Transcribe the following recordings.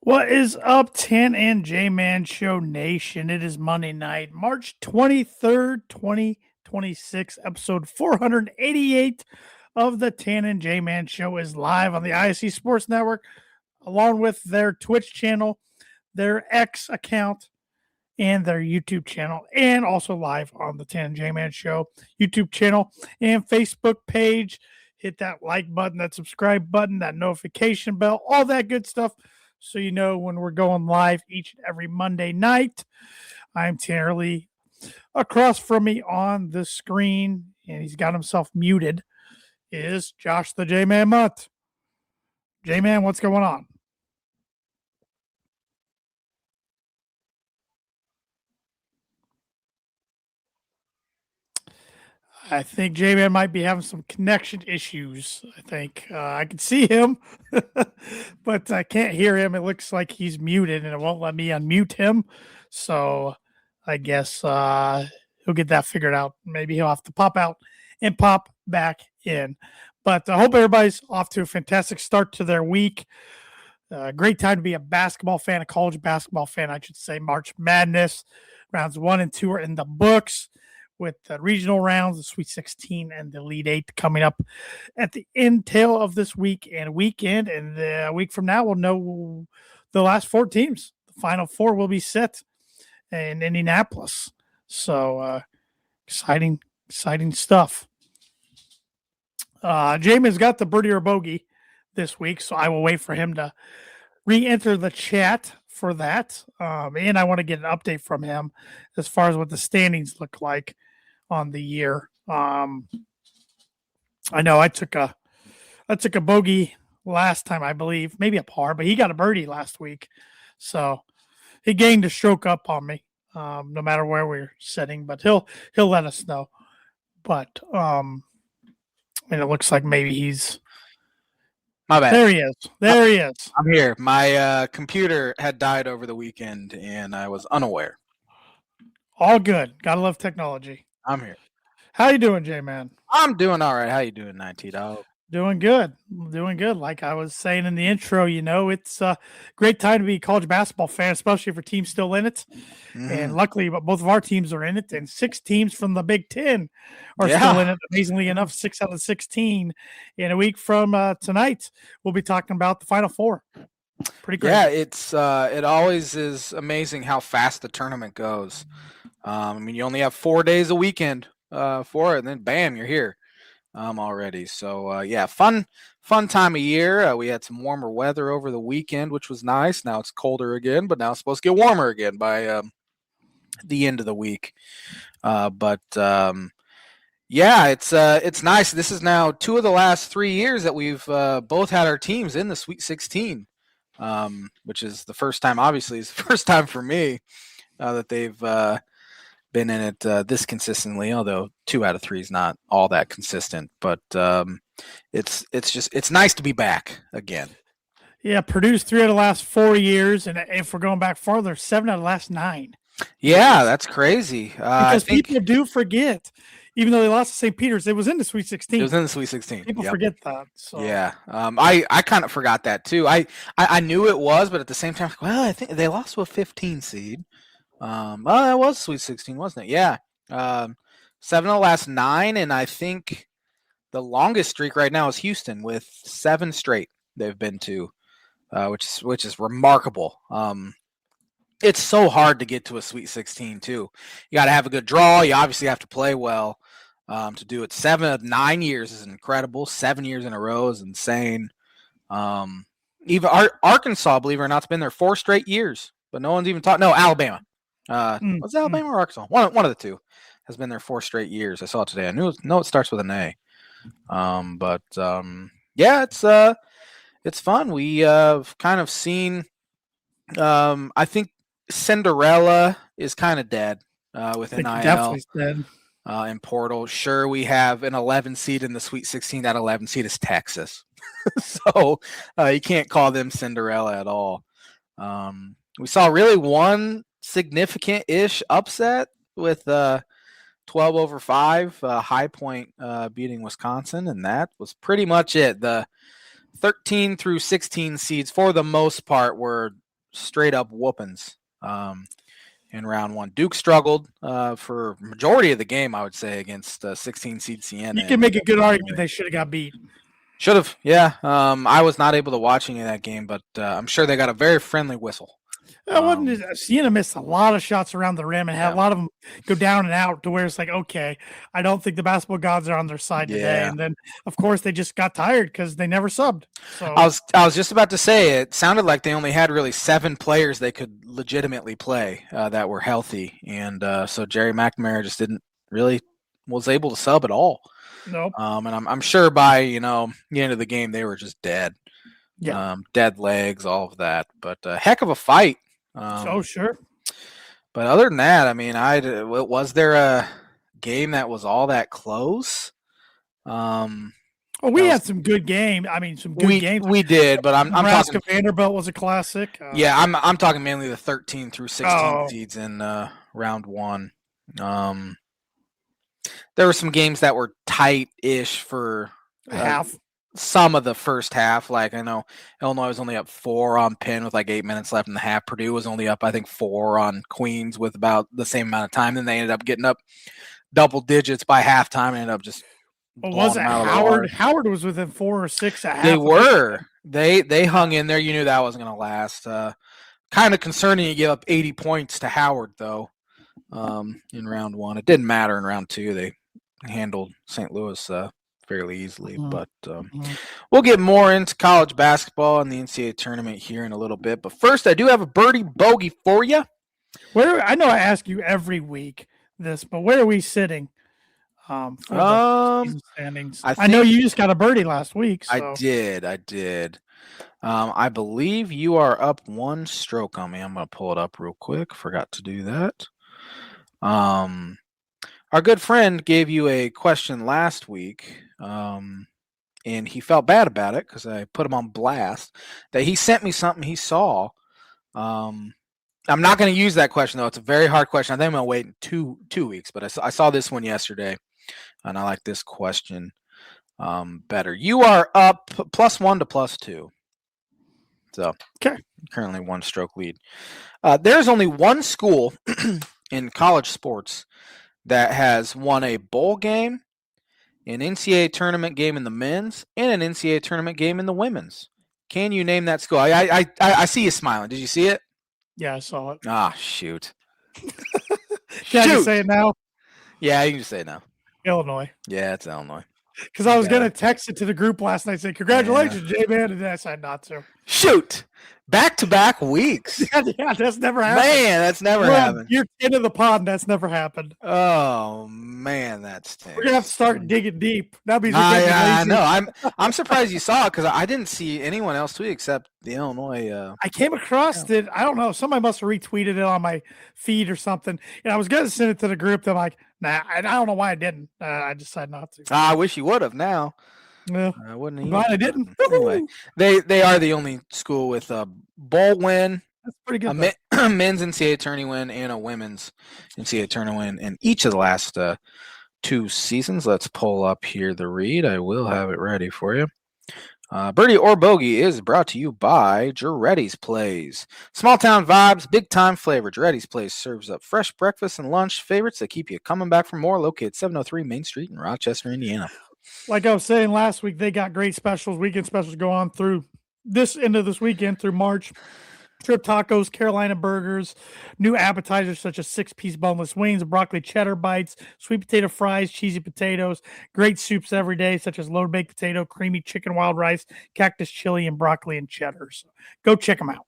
What is up, 10 and J-Man Show Nation? It is Monday night, March 23rd, 2026, episode 488 of the 10 and J-Man Show is live on the ISC Sports Network, along with their Twitch channel, their X account, and their YouTube channel, and also live on the 10 and J-Man Show YouTube channel and Facebook page. Hit that like button, that subscribe button, that notification bell, all that good stuff, so you know when we're going live each and every Monday night. I'm Tanner Lee. Across from me on the screen, and he's got himself muted, is Josh the J-Man Mutt. J-Man, what's going on? I think J-Man might be having some connection issues. I think I can see him, but I can't hear him. It looks like he's muted, and it won't let me unmute him. So I guess he'll get that figured out. Maybe he'll have to pop out and pop back in. But I hope everybody's off to a fantastic start to their week. Great time to be a basketball fan, a college basketball fan, I should say. March Madness rounds 1 and 2 are in the books, with the regional rounds, the Sweet 16, and the Elite 8 coming up at the end tail of this week and weekend. And a week from now, we'll know the last 4 teams. The final 4 will be set in Indianapolis. So exciting stuff. Jamin's got the birdie or bogey this week, so I will wait for him to re-enter the chat for that. And I want to get an update from him as far as what the standings look like on the year. I know I took a bogey last time, I believe, maybe a par, but he got a birdie last week. So he gained a stroke up on me, no matter where we're sitting, but he'll let us know. But and it looks like maybe he's my bad. There he is. I'm here. My computer had died over the weekend, and I was unaware. All good. Gotta love technology. I'm here. How you doing, J-Man? I'm doing all right. How you doing, 19 Dog? Doing good. Like I was saying in the intro, it's a great time to be a college basketball fan, especially for teams still in it. Mm-hmm. And luckily, both of our teams are in it, and 6 teams from the Big Ten are still in it. Amazingly enough, 6 out of 16. In a week from tonight, we'll be talking about the Final 4. Pretty great. Yeah, it always is amazing how fast the tournament goes. You only have 4 days a weekend for it, and then bam, you're here already. So fun time of year. We had some warmer weather over the weekend, which was nice. Now it's colder again, but now it's supposed to get warmer again by the end of the week. It's nice. This is now 2 of the last 3 years that we've both had our teams in the Sweet 16, which is the first time. Obviously, it's the first time for me that they've been in it this consistently, although 2 out of 3 is not all that consistent. But it's nice to be back again. Yeah, Purdue's 3 out of the last 4 years, and if we're going back farther, 7 out of the last 9. Yeah, that's crazy. Because people do forget, even though they lost to St. Peter's, it was in the Sweet 16. It was in the Sweet 16. People forget that. So. Yeah, I kind of forgot that too. I knew it was, but at the same time, well, I think they lost to a 15 seed. That was Sweet 16, wasn't it? Yeah. 7 of the last 9, and I think the longest streak right now is Houston with 7 straight they've been to, which is remarkable. It's so hard to get to a Sweet 16 too. You got to have a good draw. You obviously have to play well to do it. 7 of 9 years is incredible. 7 years in a row is insane. Even Arkansas, believe it or not, has been there 4 straight years, but no one's even talking. No, Alabama. Was it Alabama or Arkansas? One of the two has been there 4 straight years. I saw it today. I know it starts with an A. It's fun. We have kind of seen. I think Cinderella is kind of dead with NIL. Definitely dead. In portal. Sure, we have an 11 seed in the Sweet 16. That 11 seed is Texas, so you can't call them Cinderella at all. We saw really one significant-ish upset with 12-5, High Point beating Wisconsin, and that was pretty much it. The 13 through 16 seeds, for the most part, were straight up whoopings in round one. Duke struggled for majority of the game, I would say, against 16 seed Siena. You can make a good argument they should have got beat. Should have, yeah. I was not able to watch any of that game, but I'm sure they got a very friendly whistle. Siena missed a lot of shots around the rim and had a lot of them go down and out to where it's like, okay, I don't think the basketball gods are on their side today. And then, of course, they just got tired because they never subbed. So I was just about to say, it sounded like they only had really 7 players they could legitimately play that were healthy, and so Jerry McNamara just didn't really was able to sub at all. Nope. And I'm sure by the end of the game they were just dead. Yeah. Dead legs, all of that. But a heck of a fight. Sure. But other than that, I mean, was there a game that was all that close? We had some good games. I mean, some good games. We did, but I'm talking. Vanderbilt was a classic. I'm talking mainly the 13 through 16 seeds in round one. There were some games that were tight-ish for half. Some of the first half. Like, I know Illinois was only up 4 on Penn with like 8 minutes left in the half. Purdue was only up, I think, 4 on Queens with about the same amount of time. Then they ended up getting up double digits by halftime and ended up just was it Howard? Howard was within 4 or 6 at half. They were. They hung in there. You knew that wasn't going to last. Kind of concerning you give up 80 points to Howard, though, in round one. It didn't matter in round two. They handled St. Louis fairly easily. But we'll get more into college basketball and the NCAA tournament here in a little bit. But first, I do have a birdie bogey for you. I know I ask you every week this, but where are we sitting? For the season standings. I know you just got a birdie last week. So. I did. I believe you are up 1 stroke on me. I'm going to pull it up real quick. Forgot to do that. Our good friend gave you a question last week, and he felt bad about it because I put him on blast. That he sent me something he saw. I'm not going to use that question, though. It's a very hard question. I think I'm going to wait 2 weeks, but I saw this one yesterday, and I like this question better. You are up +1 to +2. So, currently 1 stroke lead. There's only one school in college sports that has won a bowl game, an NCAA tournament game in the men's, and an NCAA tournament game in the women's. Can you name that school? I see you smiling. Did you see it? Yeah, I saw it. Ah, shoot. Can I just say it now? Yeah, you can just say it now. Illinois. Yeah, it's Illinois. Because I was going to text it to the group last night saying, congratulations, J-Man, and then I decided not to. Shoot. Back-to-back weeks. Yeah, that's never happened. Man, that's never happened. You're into the pond. That's never happened. Oh, man, that's terrible. We're going to have to start digging deep. That means I know. I'm surprised you saw it because I didn't see anyone else tweet except the Illinois. I came across it. I don't know. Somebody must have retweeted it on my feed or something. And I was going to send it to the group. They're like, nah, I don't know why I didn't. I decided not to. I wish you would have now. Yeah. I wouldn't even. Glad I didn't. Anyway, they are the only school with a bowl win, that's pretty good. A men's NCAA tourney win, and a women's NCAA tourney win in each of the last 2 seasons. Let's pull up here the read. I will have it ready for you. Birdie or Bogey is brought to you by Jarrety's Plays. Small town vibes, big time flavor. Jarrety's Plays serves up fresh breakfast and lunch favorites that keep you coming back for more. Located 703 Main Street in Rochester, Indiana. Like I was saying last week, they got great specials. Weekend specials go on through this end of this weekend through March. Trip tacos, Carolina burgers, new appetizers such as 6-piece boneless wings, broccoli cheddar bites, sweet potato fries, cheesy potatoes, great soups every day such as loaded baked potato, creamy chicken wild rice, cactus chili, and broccoli and cheddar. So go check them out.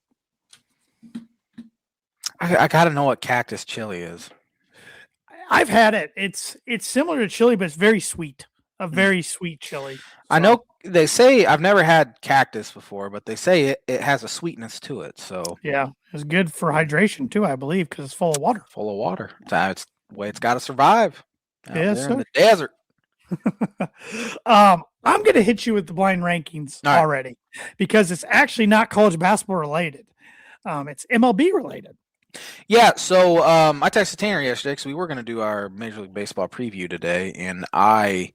I got to know what cactus chili is. I've had it. It's similar to chili, but it's very sweet. A very sweet chili. So. I know they say, I've never had cactus before, but they say it has a sweetness to it. So yeah, it's good for hydration too, I believe, because it's full of water. Full of water. It's the way it's got to survive. Yes, in the desert. I'm going to hit you with the blind rankings already because it's actually not college basketball related. It's MLB related. Yeah, so I texted Tanner yesterday because we were going to do our Major League Baseball preview today, and I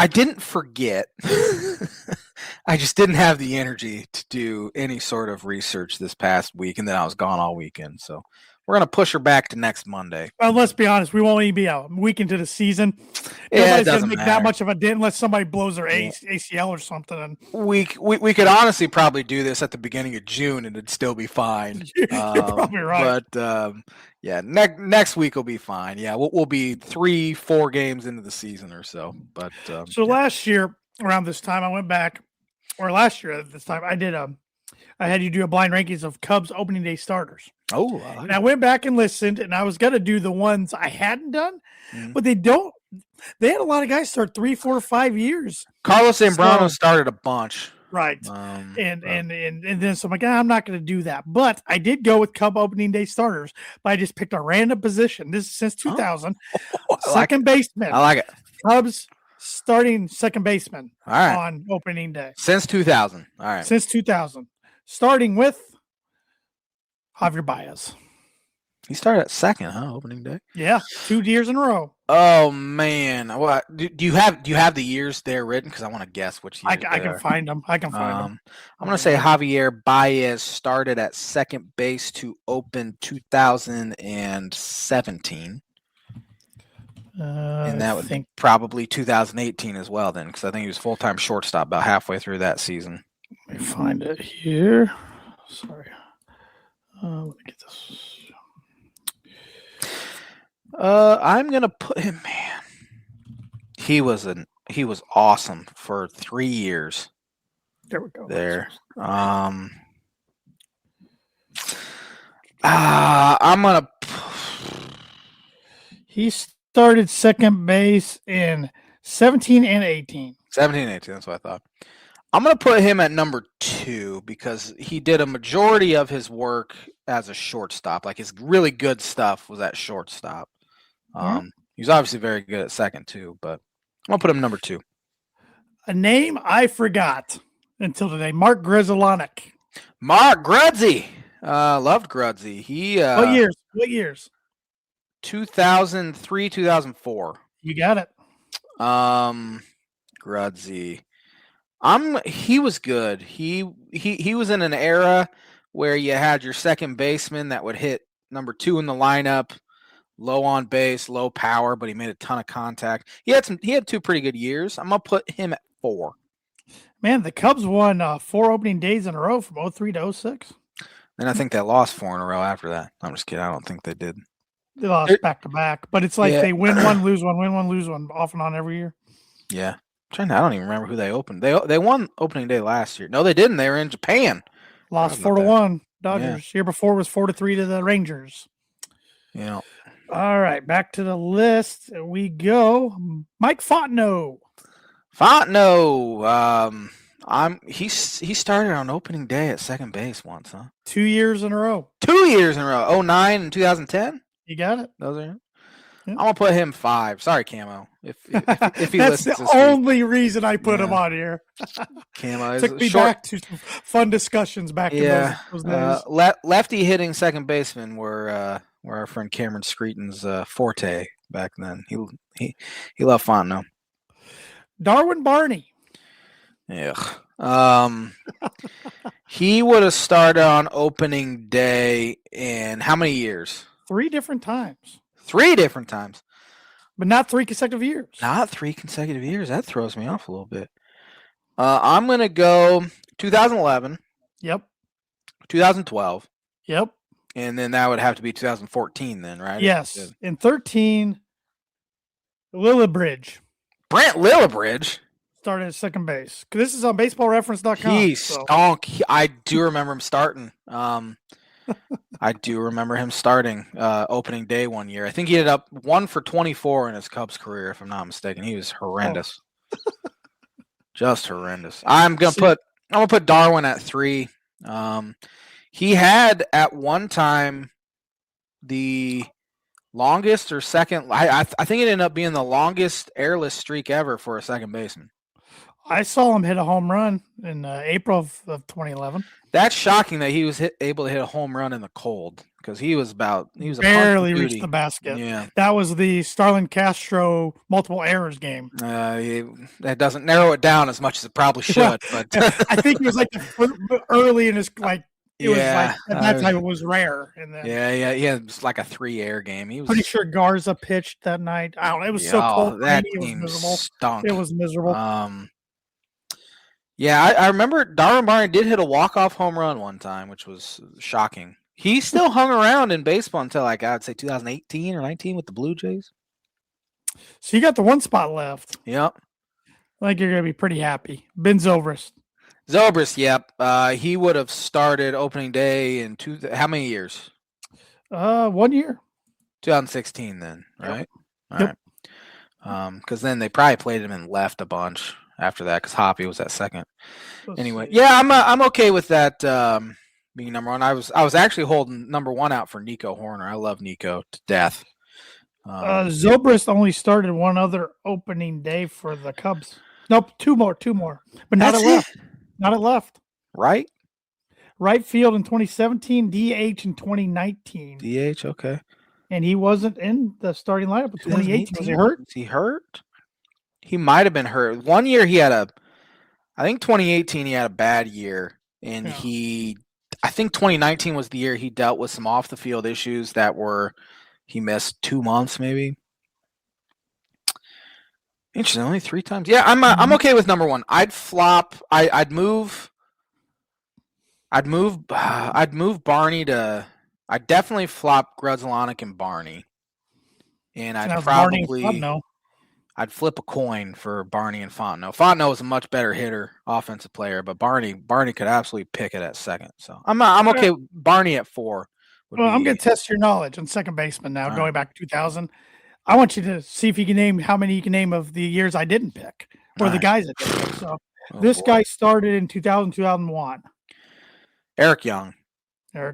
didn't forget I just didn't have the energy to do any sort of research this past week, and then I was gone all weekend. So we're gonna push her back to next Monday. Well, let's be honest. We won't even be a week into the season. Yeah, Nobody's it going to doesn't make matter. that much of a dent unless somebody blows their Yeah. ACL or something. And We could honestly probably do this at the beginning of June, and it'd still be fine. you're probably right. But yeah, next week will be fine. Yeah, we'll be 3-4 games into the season or so. But So yeah. last year around this time, I went back, or last year at this time, I had you do a blind rankings of Cubs opening day starters. Oh, And I went back and listened, and I was going to do the ones I hadn't done, but they had a lot of guys start 3, 4, 5 years. Carlos Zambrano started a bunch. Right. And then so I'm like, I'm not going to do that. But I did go with Cub opening day starters, but I just picked a random position. This is since 2000. Second baseman. I like it. Cubs starting second baseman All right. on opening day. Since 2000. All right. Since 2000. Starting with Javier Baez. He started at second, huh? Opening day. Yeah, 2 years in a row. Oh man, what do you have the years there written? Because I want to guess which years. I can find them. I can find them. I'm gonna say Javier Baez started at second base to open 2017, and that would think probably 2018 as well. Then, because I think he was full-time shortstop about halfway through that season. Let me find it here. Sorry. Let me get this. I'm gonna put him. Man, he was awesome for 3 years. There we go. There. I'm gonna. He started second base in 17 and 18. 17, 18. That's what I thought. I'm gonna put him at number 2 because he did a majority of his work as a shortstop. Like his really good stuff was at shortstop. He's obviously very good at second too, but I'm gonna put him number 2. A name I forgot until today: Mark Grudzielanek. Mark Grudzy. Loved Grudzy. He What years? 2003, 2004. You got it. Grudzy. He was good. He was in an era where you had your second baseman that would hit number 2 in the lineup, low on base, low power, but he made a ton of contact. He had 2 pretty good years. I'm gonna put him at 4. Man, the Cubs won 4 opening days in a row from 03 to 06. And I think they lost 4 in a row after that. I'm just kidding. I don't think they did. They lost back to back, but it's like they win one, lose one, win one, lose one, off and on every year. Yeah. I don't even remember who they opened. They won opening day last year. No, they didn't. They were in Japan. Lost 4-1. Dodgers. Year before was 4-3 to the Rangers. Yeah. All right, back to the list we go. Mike Fontenot. He started on opening day at second base once, huh? 2 years in a row. 2 years in a row. 09 and 2010. You got it. Those are. Yeah. I'm gonna put him 5. Sorry, Camo. If he that's listens the only reason I put him on here. Camo took me back to fun discussions back in those days. Lefty hitting second baseman were our friend Cameron Screeton's forte back then. He loved Fontenot. Darwin Barney. Yeah. He would have started on opening day in how many years? 3 different times. 3 different times. But not 3 consecutive years. Not 3 consecutive years. That throws me off a little bit. I'm going to go 2011. Yep. 2012. Yep. And then that would have to be 2014 then, right? Yes. In 13, Lillibridge. Brent Lillibridge started at second base. This is on baseballreference.com. He stunk. I do remember him starting. I do remember him starting opening day one year. I think he ended up 1 for 24 in his Cubs career, if I'm not mistaken. He was horrendous. Just horrendous. I'm gonna put Darwin at 3. He had at one time the longest or second. I think it ended up being the longest airless streak ever for a second baseman. I saw him hit a home run in April of 2011. That's shocking that he was able to hit a home run in the cold because he was a punch Barely of reached duty. the basket. Yeah, That was the Starlin Castro multiple errors game. that doesn't narrow it down as much as it probably should. But I think it was like early in his It was like at that time it was rare. And then yeah, it was like a 3-air game. He was pretty sure Garza pitched that night. I don't know. It was so cold. That It was game miserable. stunk. It was miserable. Yeah, I remember Darwin Barney did hit a walk-off home run one time, which was shocking. He still hung around in baseball until like I'd say 2018 or 19 with the Blue Jays. So you got the one spot left. Yep. I think you're going to be pretty happy. Ben Zobrist. Zobrist, yep. He would have started opening day in how many years? 1 year. 2016 then, right? Yep. All right. Because then they probably played him and left a bunch after that because Hoppy was at second. Anyway, yeah, I'm okay with that being number one. I was actually holding number one out for Nico Horner. I love Nico to death. Zobrist only started one other opening day for the Cubs. Nope, two more, but not at left. Not at left. Right? Right field in 2017, DH in 2019. DH, okay. And he wasn't in the starting lineup in 2018. Was he hurt? Was he hurt? He might have been hurt. 1 year he had I think 2018 he had a bad year. And I think 2019 was the year he dealt with some off the field issues he missed 2 months maybe. Interesting, only 3 times. Yeah, I'm okay with number one. I'd flop. I'd move Barney to. I'd definitely flop Grudzielanek and Barney, and I'd flip a coin for Barney and Fontenot. Fontenot is a much better hitter, offensive player, but Barney could absolutely pick it at second. So I'm okay with Barney at 4. I'm going to test your knowledge on second baseman now, going back to 2000. I want you to see if you can name how many you can name of the years I didn't pick or the guys I didn't pick. So this guy started in 2000, 2001. Eric Young. How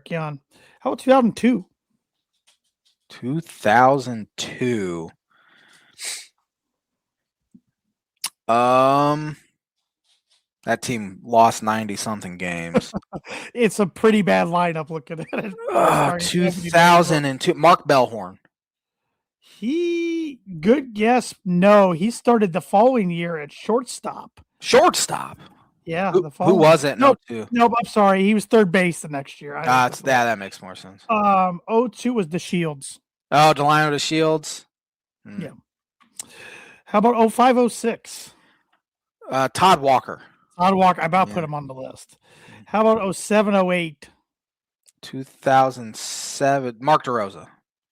about 2002? 2002. That team lost 90-something games. It's a pretty bad lineup looking at it. 2002. Mark Bellhorn. Good guess. No, he started the following year at shortstop. Yeah. Who was it? Nope, I'm sorry. He was third base the next year. That makes more sense. 02 was the Shields. Oh, Delino Shields. Yeah. How about 05, 06? Todd Walker. I about put him on the list. How about 07, 08? 2007. Mark DeRosa.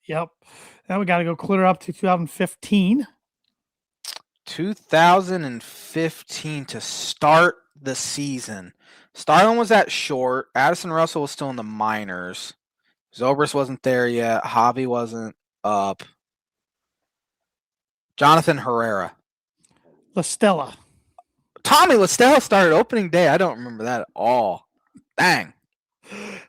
Yep. Now we got to go clear up to 2015. 2015 to start the season. Starlin was at short. Addison Russell was still in the minors. Zobrist wasn't there yet. Javi wasn't up. Jonathan Herrera. LaStella. Tommy LaStella started opening day. I don't remember that at all. Dang.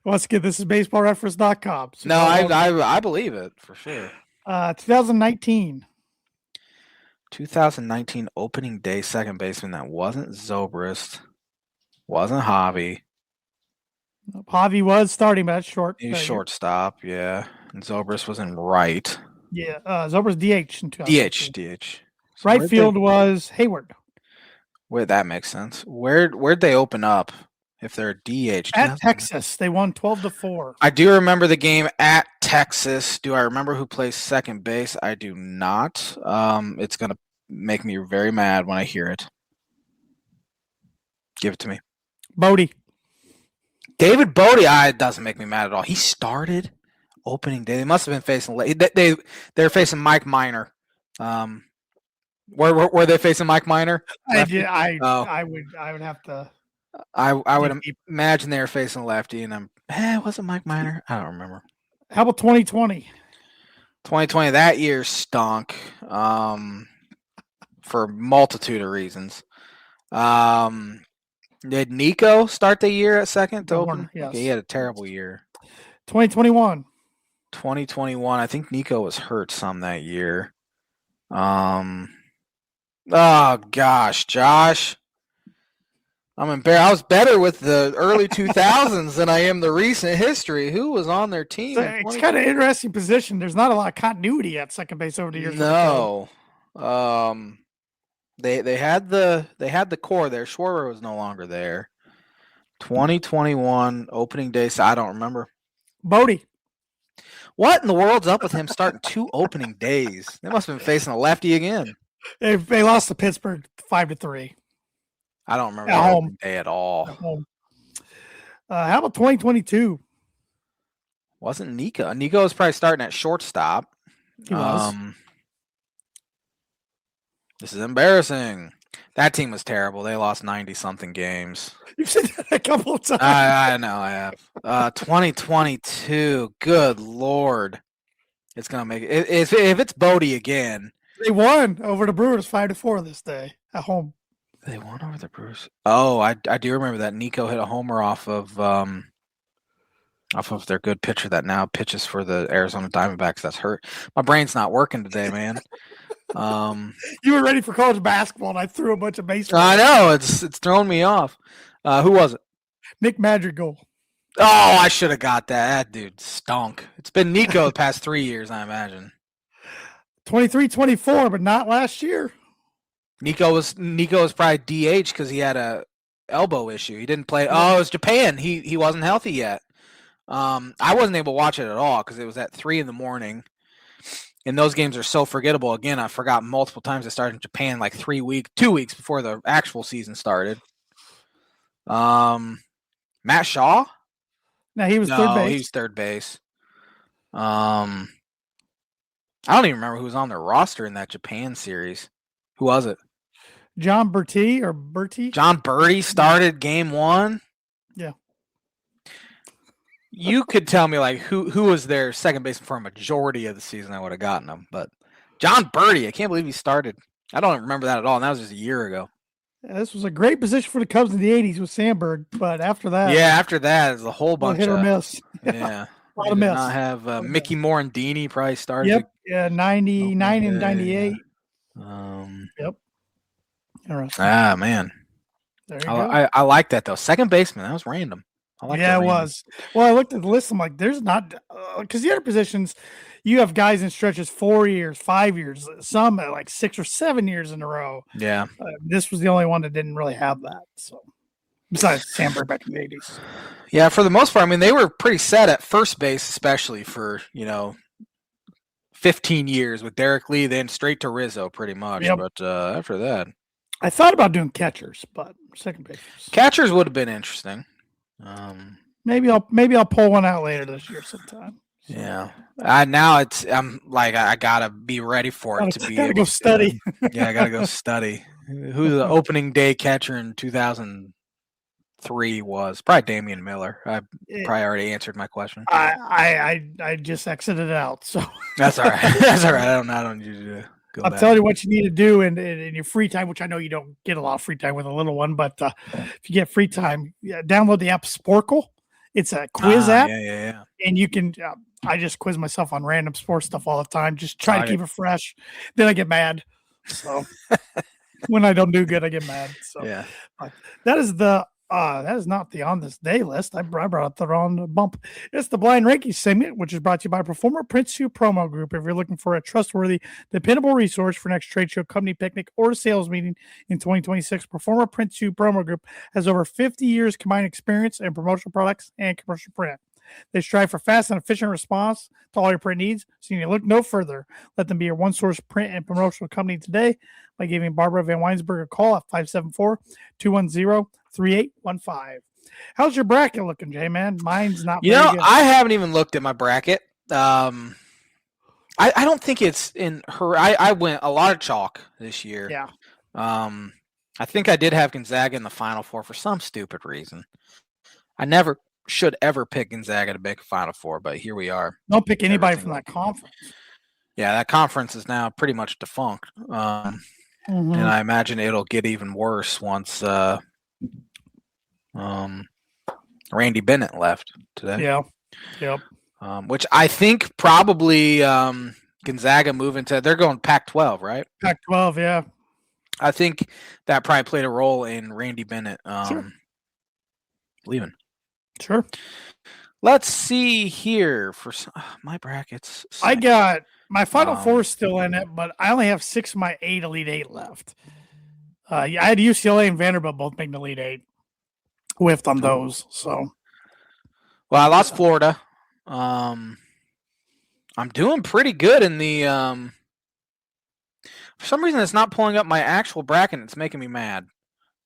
Once again, this is baseballreference.com. So no, I believe it for sure. 2019. 2019 opening day second baseman. That wasn't Zobrist. Wasn't Javi. Javi was starting, but that's short. He was shortstop, yeah. And Zobrist was in right. Yeah, Zobrist DH in 2019. DH. So right field was Hayward. Wait, that makes sense. Where'd they open up? If they're DH at Texas, they won 12-4. I do remember the game at Texas. Do I remember who plays second base? I do not. It's gonna make me very mad when I hear it. Give it to me. Bodie. David Bodie. It doesn't make me mad at all. He started opening day. They must have been facing they're facing Mike Minor. Were they facing Mike Minor? I would have to. I would imagine they were facing lefty, and wasn't Mike Minor? I don't remember. How about 2020? 2020, that year stunk for a multitude of reasons. Did Nico start the year at second to open? Yes. Okay, he had a terrible year. 2021. 2021, I think Nico was hurt some that year. Oh gosh, Josh. I'm embarrassed. I was better with the early 2000s than I am the recent history. Who was on their team? It's kind of interesting position. There's not a lot of continuity at second base over the years. No. They had the core there. Schwarber was no longer there. 2021 opening day. So I don't remember. Bodie. What in the world's up with him starting 2 opening days? They must have been facing a lefty again. They lost to Pittsburgh 5-3. I don't remember the opening day at all. How about 2022? Wasn't Nico? Nico was probably starting at shortstop. He was. This is embarrassing. That team was terrible. They lost 90-something games. You've said that a couple of times. I know I have. 2022. Good Lord. It's going to make it. If it's Bodie again. They won over the Brewers 5-4 this day at home. They won over the Brewers. Oh, I do remember that. Nico hit a homer off of their good pitcher that now pitches for the Arizona Diamondbacks. That's hurt. My brain's not working today, man. You were ready for college basketball, and I threw a bunch of baseball. I know it's thrown me off. Who was it? Nick Madrigal. Oh, I should have got that. That dude stunk. It's been Nico the past 3 years, I imagine. 23-24, but not last year. Nico was probably DH because he had a elbow issue. He didn't play. Oh, it was Japan. He wasn't healthy yet. I wasn't able to watch it at all because it was at 3 a.m. And those games are so forgettable. Again, I forgot multiple times. I started in Japan like 2 weeks before the actual season started. Matt Shaw? No, he was third base. He was third base. I don't even remember who was on their roster in that Japan series. Who was it? John Bertie? John Bertie started game 1. Yeah. You could tell me like who was their second baseman for a majority of the season. I would have gotten him, but John Bertie, I can't believe he started. I don't remember that at all, and that was just a year ago. Yeah, this was a great position for the Cubs in the '80s with Sandberg, but after that, it's a whole bunch hit or of miss. Yeah, a lot of miss. Not have Mickey Morandini probably started. Yep, 99 and 98. Yep. Interesting. Ah, man. There you go. I like that though. Second baseman, that was random. It was. Well, I looked at the list. I'm like, there's not because the other positions, you have guys in stretches 4 years, 5 years, some at like 6 or 7 years in a row. Yeah. This was the only one that didn't really have that. So, besides Sandberg back in the 80s. Yeah, for the most part, I mean, they were pretty set at first base, especially for 15 years with Derek Lee, then straight to Rizzo, pretty much. Yep. But after that, I thought about doing catchers, but second base. Catchers would have been interesting. Maybe I'll pull one out later this year sometime. So. Yeah. Now I'm like I gotta be ready for it to be. Gotta go study. I gotta go study. Who the opening day catcher in 2003 was? Probably Damian Miller. I probably already answered my question. I just exited it out. So that's all right. That's all right. I don't need you to. I'll tell you what you need to do in your free time, which I know you don't get a lot of free time with a little one, but if you get free time, download the app Sporkle. It's a quiz app. Yeah. And you can, I just quiz myself on random sports stuff all the time. Just try to keep it fresh. Then I get mad. So when I don't do good, I get mad. So yeah, that is not the on this day list. I brought up the wrong bump. It's the blind ranking segment, which is brought to you by Proforma Print 2 Promo Group. If you're looking for a trustworthy, dependable resource for next trade show, company picnic, or sales meeting in 2026, Proforma Print 2 Promo Group has over 50 years combined experience in promotional products and commercial print. They strive for fast and efficient response to all your print needs, so you need to look no further. Let them be your one-source print and promotional company today by giving Barbara Van Weinsberg a call at 574-210-3815. How's your bracket looking, J-Man? Mine's not very good. I haven't even looked at my bracket. I don't think it's in her. I went a lot of chalk this year. Yeah. I think I did have Gonzaga in the Final Four for some stupid reason. I never should ever pick Gonzaga to make a Final Four, but here we are. Don't pick anybody from that conference. Yeah, that conference is now pretty much defunct. And I imagine it'll get even worse once Randy Bennett left today. Yeah. Yep. Which I think probably Gonzaga moving to – they're going Pac-12, right? Pac-12, yeah. I think that probably played a role in Randy Bennett leaving. Sure. Let's see here for my brackets. I got my Final Four still in it, but I only have 6 of my 8 Elite 8 left. I had UCLA and Vanderbilt both making the Elite 8. Whiffed on those. So, well, I lost Florida. I'm doing pretty good in the. For some reason, it's not pulling up my actual bracket. It's making me mad.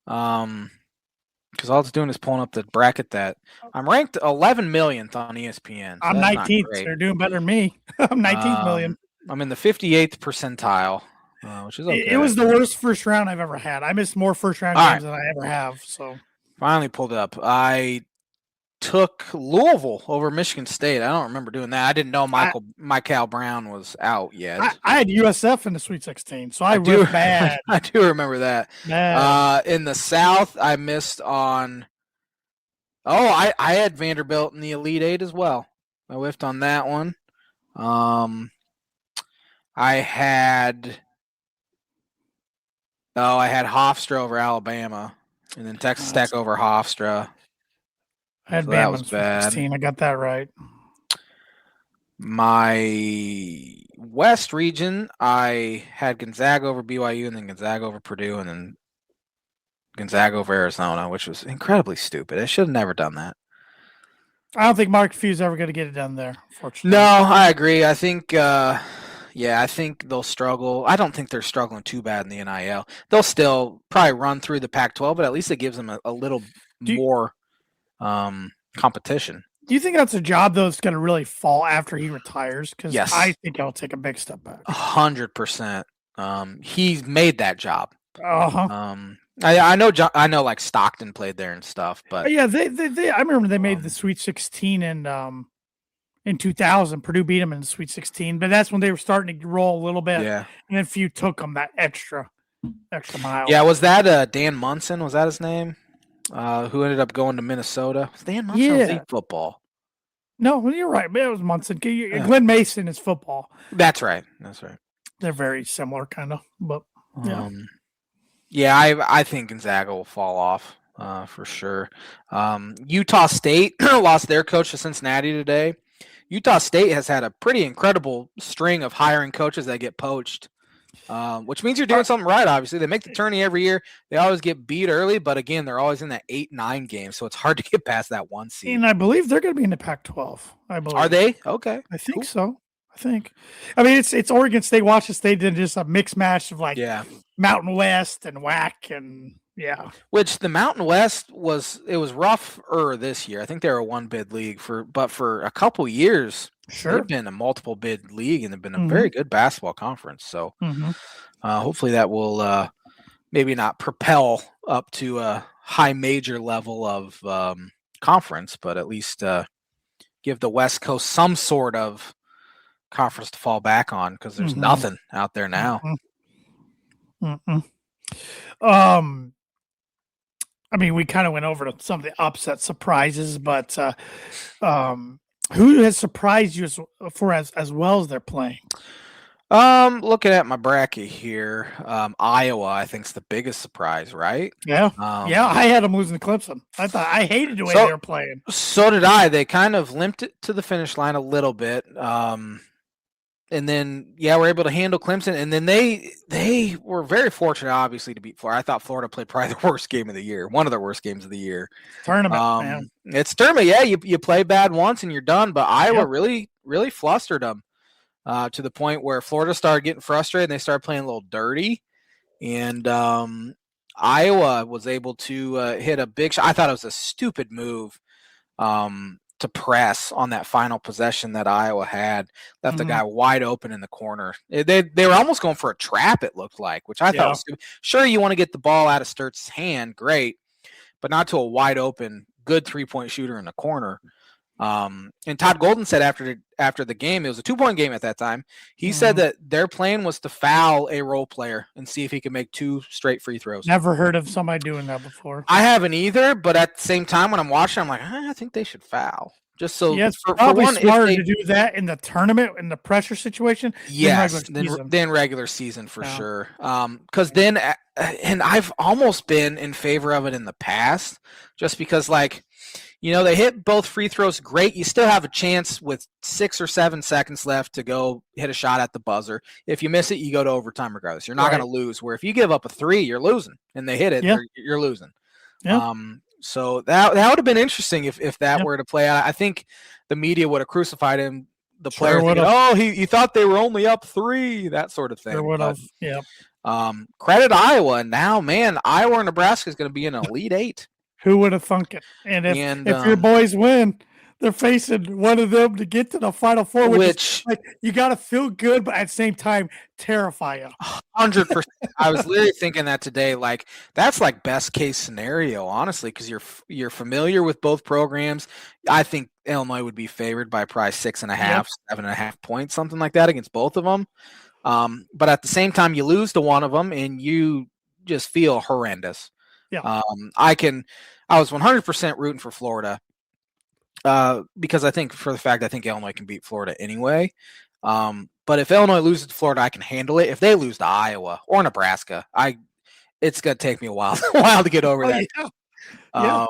Because all it's doing is pulling up the bracket that I'm ranked 11 millionth on ESPN. So I'm 19th. So you're doing better than me. I'm 19th million. I'm in the 58th percentile, which is okay. It was the worst first round I've ever had. I missed more first round games than I ever have. So finally pulled it up. I took Louisville over Michigan State. I don't remember doing that. I didn't know Michael Brown was out yet. I had USF in the Sweet 16, so I ripped bad. I do remember that. In the South, I missed on. Oh, I had Vanderbilt in the Elite 8 as well. I whiffed on that one. I had Hofstra over Alabama, and then Texas Tech over Hofstra. I had Bama in 16. I got that right. My West region, I had Gonzaga over BYU, and then Gonzaga over Purdue, and then Gonzaga over Arizona, which was incredibly stupid. I should have never done that. I don't think Mark Few's ever going to get it done there, fortunately. No, I agree. I think, I think they'll struggle. I don't think they're struggling too bad in the NIL. They'll still probably run through the Pac-12, but at least it gives them a little more competition. Do you think that's a job, though, that's going to really fall after he retires? Because yes. I think he'll take a big step back. 100%. He's made that job. Uh-huh. I know like Stockton played there and stuff, but yeah, they I remember they made the Sweet 16 in 2000. Purdue beat them in the Sweet 16, but that's when they were starting to roll a little bit. Yeah. And then Few took them that extra mile. Yeah, was that Dan Munson? Was that his name? Who ended up going to Minnesota? Was Dan Munson was football? No, you're right. It was Munson. Glenn Mason is football. That's right. They're very similar, kind of, but yeah. I think Gonzaga will fall off for sure. Utah State lost their coach to Cincinnati today. Utah State has had a pretty incredible string of hiring coaches that get poached, which means you're doing something right, obviously. They make the tourney every year. They always get beat early, but again, they're always in that 8-9 game, so it's hard to get past that 1 seed. And I believe they're going to be in the Pac-12. I believe. Are they? Okay. I think so. I mean, it's Oregon State, Washington State, then just a mixed match of Mountain West and WAC and Which the Mountain West was rougher this year. I think they were a 1-bid league but for a couple years, they've been a multiple bid league and they've been a very good basketball conference. So hopefully that will maybe not propel up to a high major level of conference, but at least give the West Coast some sort of conference to fall back on because there's nothing out there now. I mean, we kind of went over to some of the upset surprises, but who has surprised you as well as they're playing? Looking at my bracket here, Iowa, I think, is the biggest surprise, right? Yeah. I had them losing to Clemson. I hated the way they were playing. So did I. They kind of limped it to the finish line a little bit. And then, we're able to handle Clemson. And then they were very fortunate, obviously, to beat Florida. I thought Florida played probably the worst game of the year, one of the worst games of the year. Tournament, man. It's tournament, yeah. You play bad once and you're done. But Iowa really, really flustered them to the point where Florida started getting frustrated and they started playing a little dirty. And Iowa was able to hit a big shot. I thought it was a stupid move to press on that final possession that Iowa had, left the guy wide open in the corner. They were almost going for a trap, it looked like, which I thought was stupid. Sure, you want to get the ball out of Sturt's hand, great, but not to a wide open, good 3-point shooter in the corner. And Todd Golden said after the game, it was a 2-point game at that time. He said that their plan was to foul a role player and see if he could make 2 straight free throws. Never heard of somebody doing that before. I haven't either, but at the same time, when I'm watching, I'm like, I think they should foul. Just so it's probably smarter to do that in the tournament in the pressure situation. Yes, than regular season for sure. Because then and I've almost been in favor of it in the past, just because they hit both free throws great. You still have a chance with 6 or 7 seconds left to go hit a shot at the buzzer. If you miss it, you go to overtime regardless. You're not going to lose. Where if you give up a 3, you're losing, and they hit it, you're losing. Yeah. So that would have been interesting if that were to play out. I think the media would have crucified him. The players, he thought they were only up 3, that sort of thing. Sure would have. Yeah. Credit Iowa. And now, man, Iowa or Nebraska is going to be an Elite 8. Who would have thunk it? And if your boys win, they're facing one of them to get to the Final Four, which is you got to feel good, but at the same time, terrify you. 100%. I was literally thinking that today. That's best case scenario, honestly, because you're familiar with both programs. I think Illinois would be favored by probably 6.5, 7.5 points, something like that, against both of them. But at the same time, you lose to one of them, and you just feel horrendous. Yeah. I was 100% rooting for Florida because I think Illinois can beat Florida anyway. But if Illinois loses to Florida, I can handle it. If they lose to Iowa or Nebraska, it's going to take me a while to get over that. Yeah.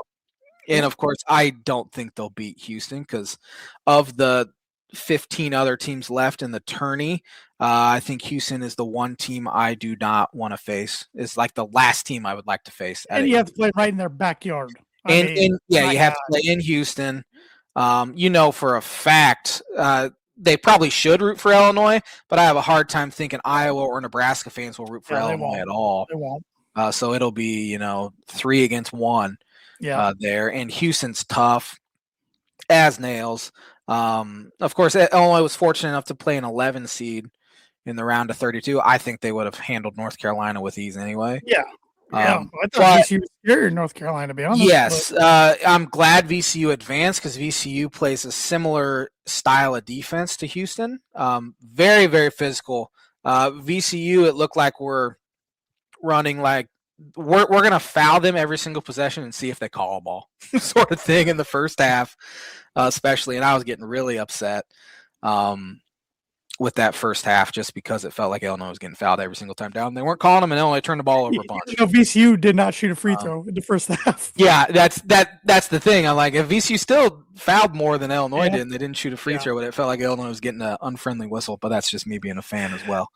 And of course, I don't think they'll beat Houston because of the 15 other teams left in the tourney. I think Houston is the one team I do not want to face. It's the last team I would like to face. And you have to play right in their backyard. You have to play in Houston. For a fact, they probably should root for Illinois, but I have a hard time thinking Iowa or Nebraska fans will root for Illinois at all. They won't. So it'll be 3 against 1 there. And Houston's tough as nails. Of course, Illinois was fortunate enough to play an 11 seed in the round of 32. I think they would have handled North Carolina with ease anyway. Yeah. I thought VCU was scarier in North Carolina, to be honest. Yes. I'm glad VCU advanced because VCU plays a similar style of defense to Houston. Very, very physical. VCU, it looked like we're running we're going to foul them every single possession and see if they call a ball sort of thing in the first half, especially. And I was getting really upset with that first half just because it felt like Illinois was getting fouled every single time down. They weren't calling them, and Illinois turned the ball over a bunch. VCU did not shoot a free throw in the first half. Yeah, that's the thing. I'm if VCU still fouled more than Illinois did, and they didn't shoot a free throw, but it felt like Illinois was getting an unfriendly whistle. But that's just me being a fan as well.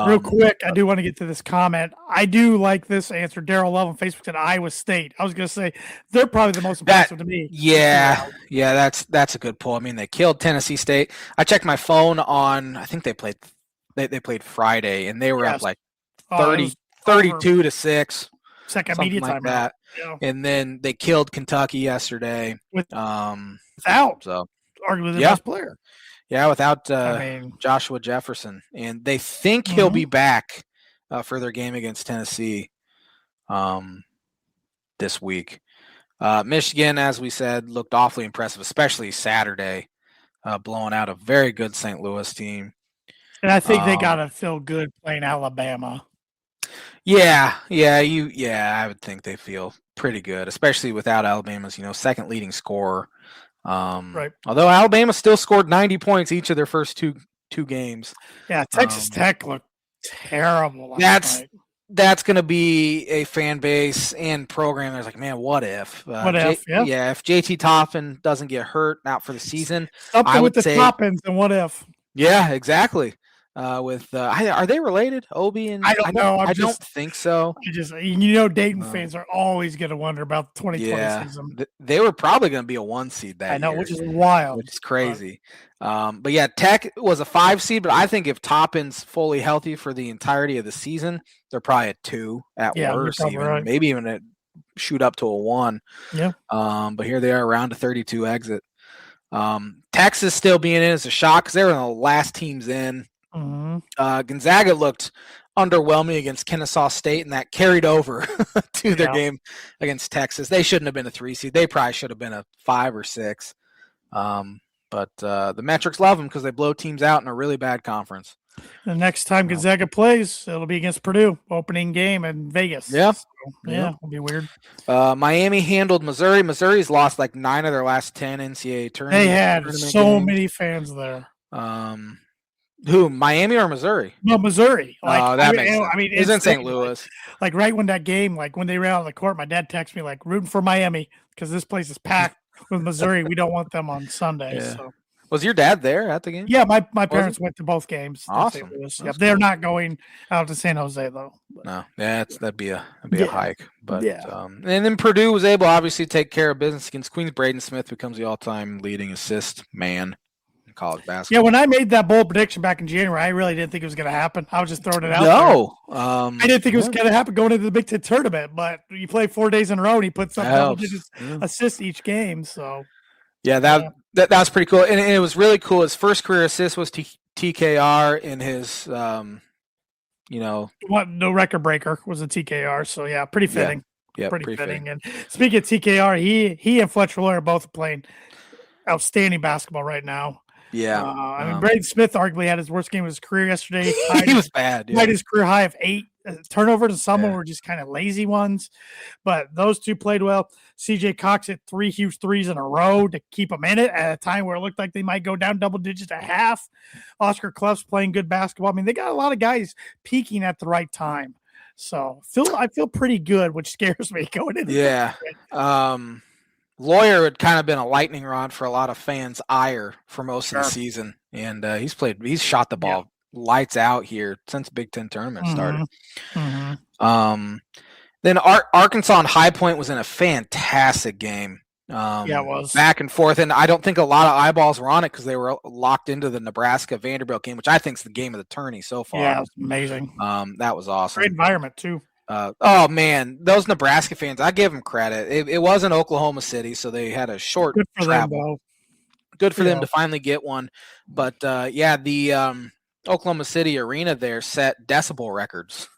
Real quick, I do want to get to this comment. I do like this answer. Daryl Love on Facebook said Iowa State. I was going to say they're probably the most impressive to me. Yeah, that's a good pull. I mean, they killed Tennessee State. I checked my phone on. I think they played Friday, and they were up 32-6. Second media time that. Yeah. And then they killed Kentucky yesterday. Without arguably the best player. Yeah, without Joshua Jefferson. And they think he'll be back for their game against Tennessee this week. Michigan, as we said, looked awfully impressive, especially Saturday, blowing out a very good St. Louis team. And I think they got to feel good playing Alabama. I would think they feel pretty good, especially without Alabama's, second leading scorer. Right. Although Alabama still scored 90 points each of their first two games. Yeah, Texas Tech looked terrible last night. That's going to be a fan base and program that's man, what if? If JT Toppin doesn't get hurt out for the season. Something with the Toppins and what if? Yeah, exactly. Are they related? Obi and I don't know. I don't think so. Dayton fans are always going to wonder about the 2020 season. They were probably going to be a 1 seed that year. Which is wild. Which is crazy. But yeah, Tech was a 5 seed, but I think if Toppin's fully healthy for the entirety of the season, they're probably a 2 at worst, maybe even shoot up to a 1. Yeah. But here they are, round of 32 exit. Texas still being in is a shock because they were the last teams in. Mm-hmm. Gonzaga looked underwhelming against Kennesaw State, and that carried over to their game against Texas. They shouldn't have been a 3 seed. They probably should have been a 5 or 6. But the metrics love them because they blow teams out in a really bad conference. The next time Gonzaga plays, it'll be against Purdue, opening game in Vegas. Yeah. So, it'll be weird. Miami handled Missouri. Missouri's lost 9 of their last 10 NCAA tournaments. They had so many fans there. Who, Miami or Missouri? No, Missouri. Like, Oh, that makes sense. I mean, It's in St. insane. Louis. Like right when that game, like when they ran out of the court, my dad texted me like rooting for Miami because this place is packed with Missouri. We don't want them on Sunday. Yeah. So Was your dad there at the game? yeah, my parents went to both games. Awesome. In St. Louis. That's Yep. They're not going out to San Jose though. But. No, yeah, that'd be a Yeah. hike. But Yeah. And then Purdue was able, obviously, to take care of business against Queens. Braden Smith becomes the all-time leading assist man in college basketball. Yeah, when I made that bold prediction back in January, I really didn't think it was going to happen. I was just throwing it out there. I didn't think it was going to happen going into the Big Ten tournament, but you play 4 days in a row and he puts up double digits assists each game. So yeah, that was pretty cool, and it was really cool. His first career assist was TKR in his, no record breaker was a TKR. So yeah, pretty fitting. Yeah, pretty fitting. And speaking of TKR, he and Fletcher Loyer are both playing outstanding basketball right now. Yeah, I mean, Braden Smith arguably had his worst game of his career yesterday. He was bad. Tied his career high of 8 turnovers, and some were just kind of lazy ones. But those two played well. CJ Cox hit 3 huge threes in a row to keep them in it at a time where it looked like they might go down double digits at half. Oscar Clough's playing good basketball. I mean, they got a lot of guys peaking at the right time. So I feel pretty good, which scares me going into Loyer had kind of been a lightning rod for a lot of fans' ire for most of the season, and he's shot the ball lights out here since Big Ten tournament started. Then Arkansas and High Point was in a fantastic game. It was back and forth, and I don't think a lot of eyeballs were on it because they were locked into the Nebraska Vanderbilt game, which I think is the game of the tourney so far. Yeah, it was amazing. That was awesome. Great environment too. Oh man, those Nebraska fans, I give them credit. It wasn't Oklahoma City, so they had a short travel. Good for them to finally get one. But the Oklahoma City arena there set decibel records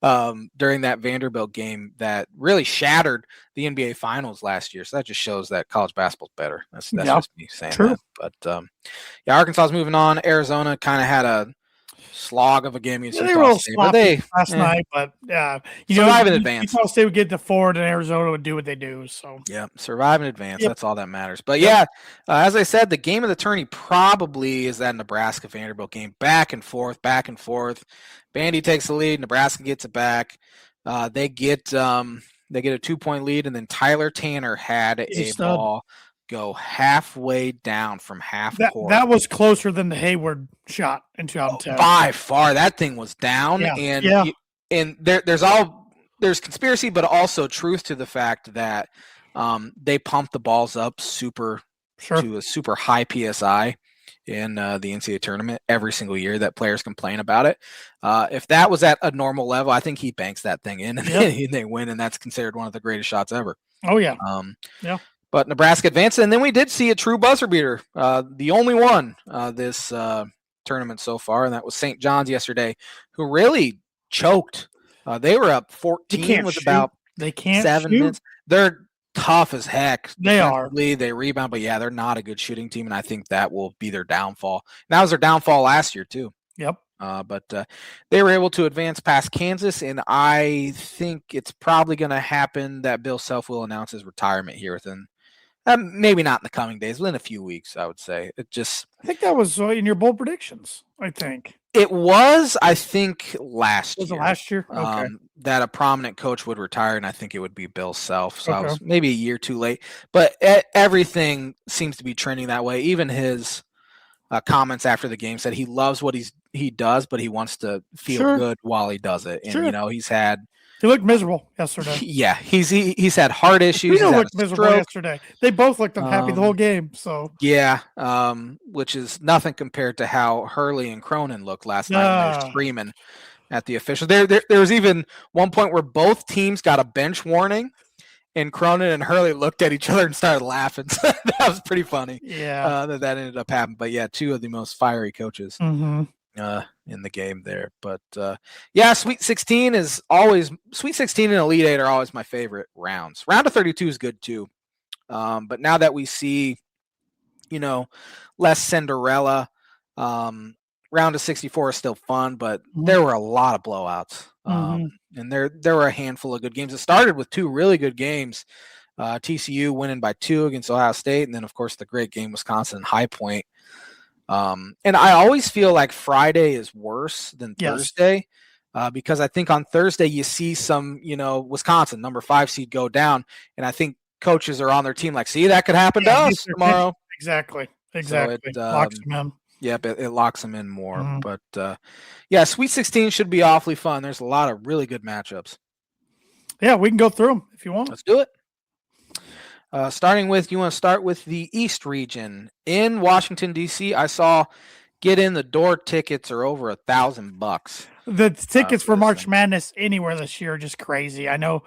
during that Vanderbilt game that really shattered the NBA Finals last year. So that just shows that college basketball's better. That's just me saying that. But Arkansas's moving on. Arizona kind of had a slog of a game against Utah State, last night, but survive in advance. Utah State would get to forward, and Arizona would do what they do. So survive in advance. That's all that matters. But as I said, the game of the tourney probably is that Nebraska Vanderbilt game, back and forth. Vandy takes the lead, Nebraska gets it back. They get a 2-point lead, and then Tyler Tanner had a ball go halfway down from half court. That was closer than the Hayward shot in 2010. By far, that thing was down. And there's conspiracy, but also truth to the fact that they pump the balls up to a super high PSI in the NCAA tournament every single year that players complain about it. If that was at a normal level, I think he banks that thing in and they win, and that's considered one of the greatest shots ever. Oh, yeah. But Nebraska advanced, and then we did see a true buzzer beater, the only one this tournament so far, and that was St. John's yesterday, who really choked. They were up 14 with about 7 minutes. They're tough as heck. They are. They rebound, but they're not a good shooting team, and I think that will be their downfall. That was their downfall last year too. Yep. But they were able to advance past Kansas, and I think it's probably going to happen that Bill Self will announce his retirement here within maybe not in the coming days, within a few weeks, I would say. I think that was in your bold predictions, I think. It was, I think, last year. Was it last year? Okay. That a prominent coach would retire, and I think it would be Bill Self. So I was maybe a year too late. But everything seems to be trending that way. Even his comments after the game said he loves what he does, but he wants to feel good while he does it. And, he looked miserable yesterday. Yeah, he's had heart issues. He looked miserable yesterday. They both looked unhappy the whole game. So which is nothing compared to how Hurley and Cronin looked last night when they were screaming at the officials. There was even one point where both teams got a bench warning, and Cronin and Hurley looked at each other and started laughing. So that was pretty funny. Yeah, that ended up happening. But two of the most fiery coaches. In the game there. But Sweet 16 and Elite 8 are always my favorite rounds. Round of 32 is good too. But now that we see, less Cinderella, round of 64 is still fun, but there were a lot of blowouts. And there were a handful of good games. It started with 2 really good games. TCU winning by 2 against Ohio State, and then of course the great game Wisconsin and High Point. And I always feel like Friday is worse than Yes. Thursday. Because I think on Thursday you see some, Wisconsin number 5 seed go down, and I think coaches are on their team like, see, that could happen to us tomorrow. Exactly. So it Locks them in. Yep, it locks them in more. Mhm. But Sweet 16 should be awfully fun. There's a lot of really good matchups. Yeah, we can go through them if you want. Let's do it. You want to start with the East region in Washington D.C. I saw get in the door tickets are over $1,000. The tickets for March thing. Madness anywhere this year are just crazy. I know.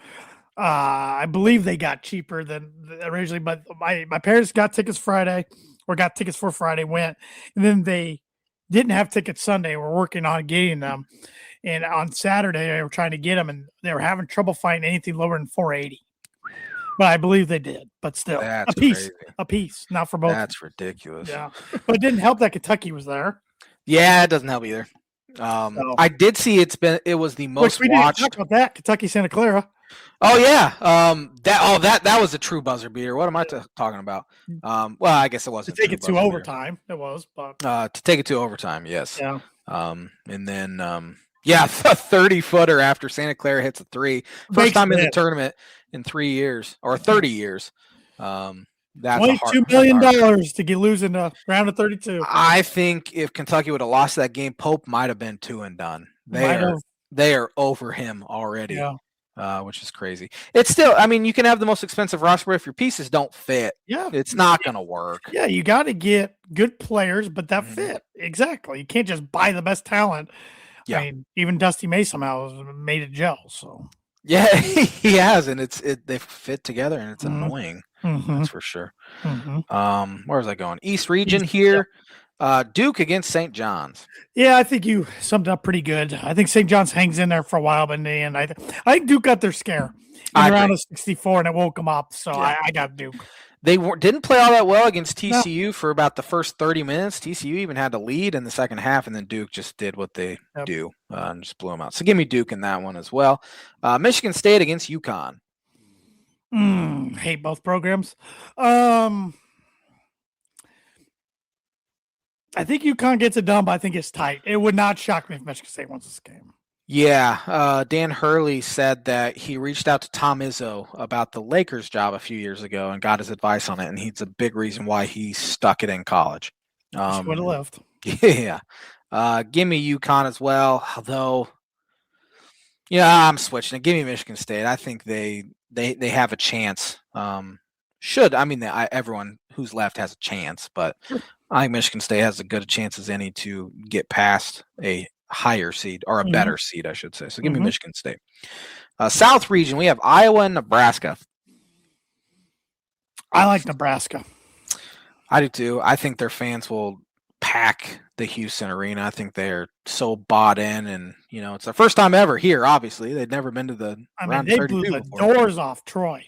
I believe they got cheaper than originally, but my parents got tickets Friday, or got tickets for Friday, went, and then they didn't have tickets Sunday. We're working on getting them, and on Saturday they were trying to get them, and they were having trouble finding anything lower than $480. But I believe they did. But still, That's a piece, not for both. That's ridiculous. Yeah, but it didn't help that Kentucky was there. Yeah, it doesn't help either. I did see it was the most watched. Didn't talk about that, Kentucky Santa Clara. Oh yeah, that was a true buzzer beater. What am I talking about? Well, I guess it wasn't to take it to overtime. It was, but to take it to overtime, yes. Yeah. And then a 30-footer after Santa Clara hits a 3, first time in the tournament in 3 years or 30 years. That's $22 million to lose in a round of 32. I think if Kentucky would have lost that game, Pope might have been 2 and done. They are over him already. Yeah. Which is crazy. It's still, you can have the most expensive roster, but if your pieces don't fit, it's not going to work. Yeah, you got to get good players, but that fit. Exactly. You can't just buy the best talent. Yeah. I mean, even Dusty May somehow has made it gel. So yeah, he has, and they fit together, and it's annoying. That's for sure. Where was I going? East region here. Duke against St. John's. Yeah, I think you summed it up pretty good. I think St. John's hangs in there for a while, but in the end, I think Duke got their scare in round of 64, and it woke them up. So yeah. I got Duke. They didn't play all that well against TCU for about the first 30 minutes. TCU even had to lead in the second half, and then Duke just did what they do and just blew them out. So give me Duke in that one as well. Michigan State against UConn. Hate both programs. I think UConn gets it done, but I think it's tight. It would not shock me if Michigan State wins this game. Yeah, Dan Hurley said that he reached out to Tom Izzo about the Lakers job a few years ago and got his advice on it, and he's a big reason why he stuck it in college. Would have left. Yeah. Give me UConn as well, although, I'm switching it. Give me Michigan State. I think they have a chance. Everyone who's left has a chance, but I think Michigan State has as good a chance as any to get past a higher seed, or a better seed, I should say. So give me Michigan State. South region, we have Iowa and Nebraska. I like Nebraska. I do too. I think their fans will pack the Houston arena. I think they're so bought in, and it's their first time ever here. Obviously, they'd never been to the round they blew the doors off Troy.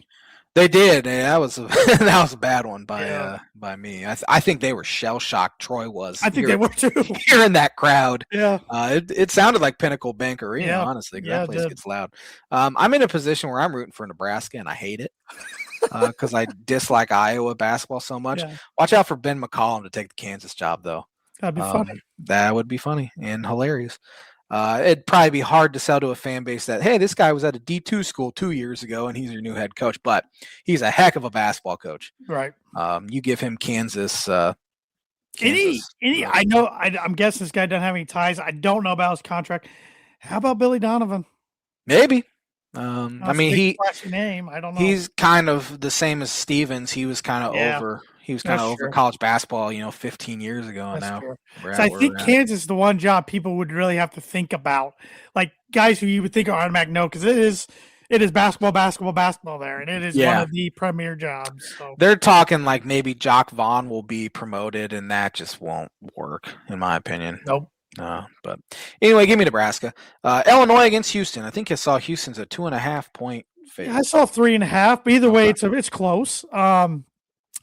They did. That was a bad one by me. I think they were shell shocked. Troy was. I think they were too. Hearing that crowd. Yeah. It sounded like Pinnacle Bank Arena. Honestly, that place gets loud. I'm in a position where I'm rooting for Nebraska, and I hate it because I dislike Iowa basketball so much. Yeah. Watch out for Ben McCollum to take the Kansas job, though. That'd be funny. That would be funny and hilarious. It'd probably be hard to sell to a fan base that, hey, this guy was at a D2 school 2 years ago and he's your new head coach, but he's a heck of a basketball coach. Right. You give him Kansas. I know. I'm guessing this guy doesn't have any ties. I don't know about his contract. How about Billy Donovan? Maybe. Flashy name. I don't know. He's kind of the same as Stevens. He was kind of over. He was kind of over college basketball, 15 years ago. That's now. So I think Kansas is the one job people would really have to think about, like guys who you would think are automatic no, because it is basketball there, and it is one of the premier jobs. So. They're talking like maybe Jock Vaughn will be promoted, and that just won't work, in my opinion. Nope. But anyway, give me Nebraska. Illinois against Houston. I think I saw Houston's a 2.5 point favorite. Yeah, I saw 3.5, but either way, it's close.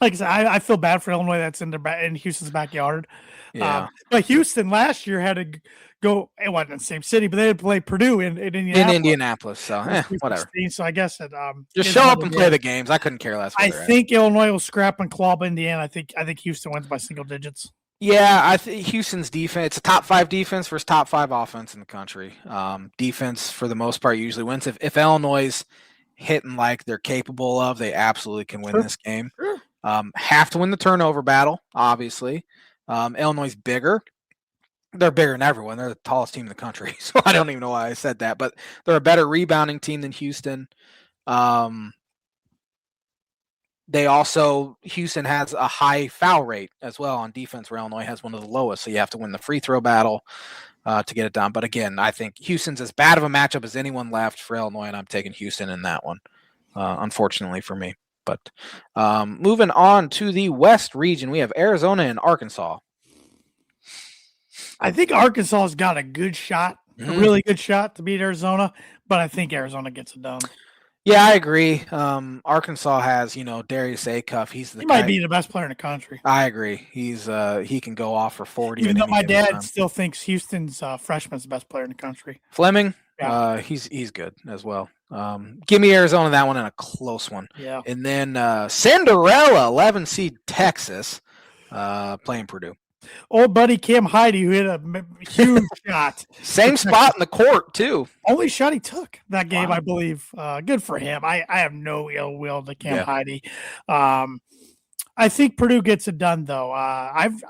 Like I said, I feel bad for Illinois that's in Houston's backyard. Yeah. But Houston last year had to go. It wasn't in the same city, but they had to play Purdue in Indianapolis. In Indianapolis, so whatever. So I guess it just show up and play the games. I couldn't care less. I think Illinois will scrap and claw, but in the end, I think Houston wins by single digits. Yeah, I think Houston's defense, it's a top 5 defense versus top 5 offense in the country. Defense, for the most part, usually wins. If Illinois is hitting like they're capable of, they absolutely can win this game. Sure. Have to win the turnover battle, obviously. Illinois is bigger. They're bigger than everyone. They're the tallest team in the country. So I don't even know why I said that, but they're a better rebounding team than Houston. Houston has a high foul rate as well on defense, where Illinois has one of the lowest. So you have to win the free throw battle to get it done. But again, I think Houston's as bad of a matchup as anyone left for Illinois, and I'm taking Houston in that one, unfortunately for me. But moving on to the West region, we have Arizona and Arkansas. I think Arkansas's got a good shot, a really good shot to beat Arizona, but I think Arizona gets it done. Yeah, I agree. Arkansas has, Darius Acuff. He might be the best player in the country. I agree. He can go off for 40. Even though my dad still thinks Houston's freshman's the best player in the country. Fleming, yeah. He's good as well. Give me Arizona that one in a close one. Yeah. And then Cinderella, 11 seed Texas, playing Purdue. Old buddy Cam Heide, who hit a huge shot. Same spot in the court, too. Only shot he took that game, I believe. Good for him. I have no ill will to Cam Heide. I think Purdue gets it done, though. I've